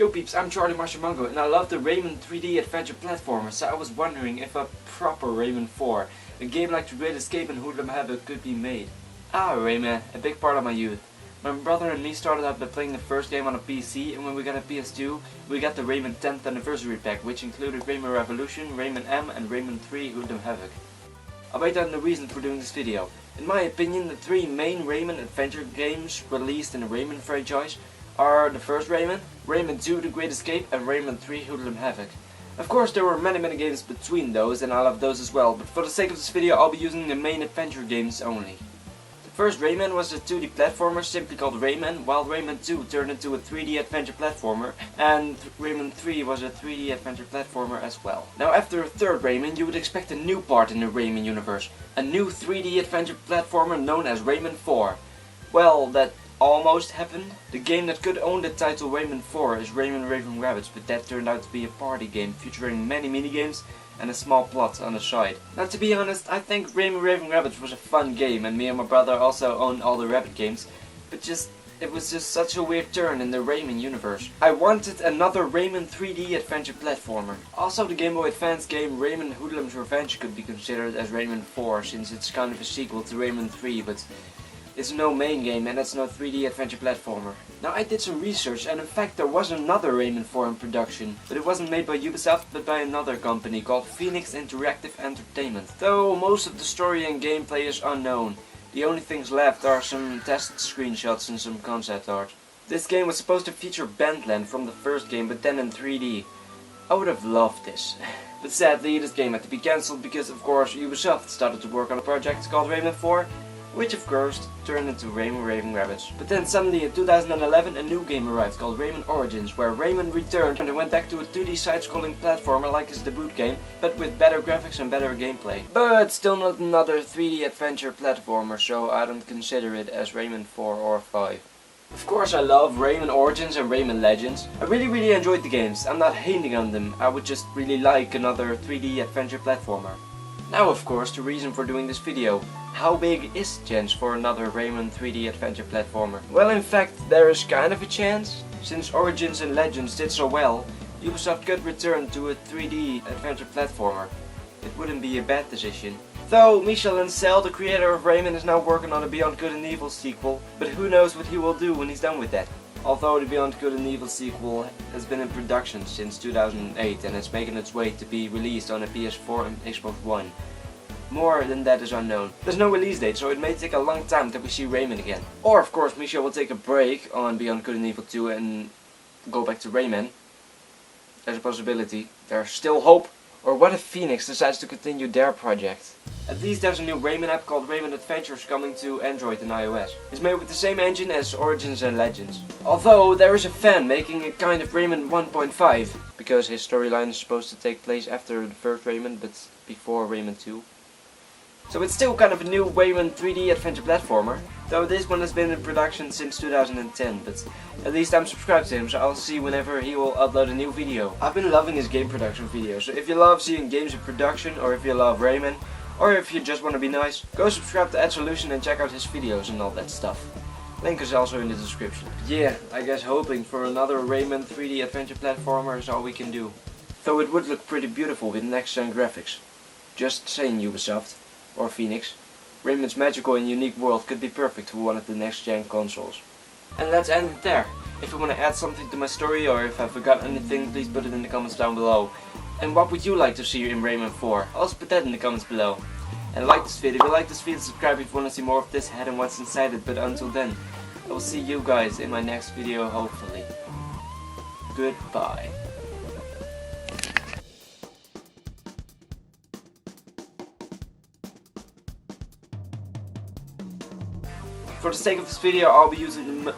Yo peeps, I'm Charlie Imagimango and I love the Rayman 3D adventure platformer, so I was wondering if a proper Rayman 4, a game like The Great Escape and Hoodlum Havoc could be made. Rayman, a big part of my youth. My brother and me started out by playing the first game on a PC, and when we got a PS2, we got the Rayman 10th anniversary pack, which included Rayman Revolution, Rayman M and Rayman 3 Hoodlum Havoc. I'll write down the reason for doing this video. In my opinion, the three main Rayman adventure games released in the Rayman franchise are the first Rayman, Rayman 2 The Great Escape and Rayman 3 Hoodlum Havoc. Of course there were many games between those, and I love those as well, but for the sake of this video I'll be using the main adventure games only. The first Rayman was a 2D platformer simply called Rayman, while Rayman 2 turned into a 3D adventure platformer, and Rayman 3 was a 3D adventure platformer as well. Now after a third Rayman you would expect a new part in the Rayman universe, a new 3D adventure platformer known as Rayman 4. Well, that almost happened. The game that could own the title Rayman 4 is Rayman Raving Rabbids, but that turned out to be a party game featuring many minigames and a small plot on the side. Now to be honest, I think Rayman Raving Rabbids was a fun game, and me and my brother also owned all the Rabbid games, but it was just such a weird turn in the Rayman universe. I wanted another Rayman 3D adventure platformer. Also the Game Boy Advance game Rayman Hoodlum's Revenge could be considered as Rayman 4, since it's kind of a sequel to Rayman 3, but it's no main game and it's no 3D adventure platformer. Now I did some research, and in fact there was another Rayman 4 in production, but it wasn't made by Ubisoft but by another company called Phoenix Interactive Entertainment. Though most of the story and gameplay is unknown. The only things left are some test screenshots and some concept art. This game was supposed to feature Bandland from the first game, but then in 3D. I would have loved this. But sadly this game had to be cancelled because of course Ubisoft started to work on a project called Rayman 4, which of course turned into Rayman Raving Rabbids. But then suddenly in 2011 a new game arrived called Rayman Origins, where Rayman returned and went back to a 2D side-scrolling platformer like his debut game, but with better graphics and better gameplay. But still not another 3D adventure platformer, so I don't consider it as Rayman 4 or 5. Of course I love Rayman Origins and Rayman Legends. I really enjoyed the games. I'm not hating on them, I would just really like another 3D adventure platformer. Now of course the reason for doing this video. How big is the chance for another Rayman 3D adventure platformer? Well, in fact there is kind of a chance. Since Origins and Legends did so well, Ubisoft could return to a 3D adventure platformer. It wouldn't be a bad decision. Though Michel Ancel, the creator of Rayman, is now working on a Beyond Good and Evil sequel, but who knows what he will do when he's done with that. Although the Beyond Good and Evil sequel has been in production since 2008 and it's making its way to be released on a PS4 and Xbox One. More than that is unknown. There's no release date, so it may take a long time that we see Rayman again. Or of course Michel will take a break on Beyond Good and Evil 2 and go back to Rayman. There's a possibility. There's still hope. Or what if Phoenix decides to continue their project? At least there's a new Rayman app called Rayman Adventures coming to Android and iOS. It's made with the same engine as Origins and Legends. Although there is a fan making a kind of Rayman 1.5, because his storyline is supposed to take place after the first Rayman but before Rayman 2. So it's still kind of a new Rayman 3D adventure platformer, though this one has been in production since 2010, but at least I'm subscribed to him, so I'll see whenever he will upload a new video. I've been loving his game production videos, so if you love seeing games in production, or if you love Rayman, or if you just want to be nice, go subscribe to AdSolution and check out his videos and all that stuff. Link is also in the description. But yeah, I guess hoping for another Rayman 3D adventure platformer is all we can do. Though it would look pretty beautiful with next-gen graphics. Just saying, Ubisoft. Or Phoenix. Rayman's magical and unique world could be perfect for one of the next-gen consoles. And let's end it there. If you want to add something to my story, or if I forgot anything, please put it in the comments down below. And what would you like to see in Rayman 4? Also put that in the comments below. And like this video. If you like this video, subscribe if you want to see more of this head and what's inside it. But until then, I will see you guys in my next video, hopefully. Goodbye. For the sake of this video, I'll be using the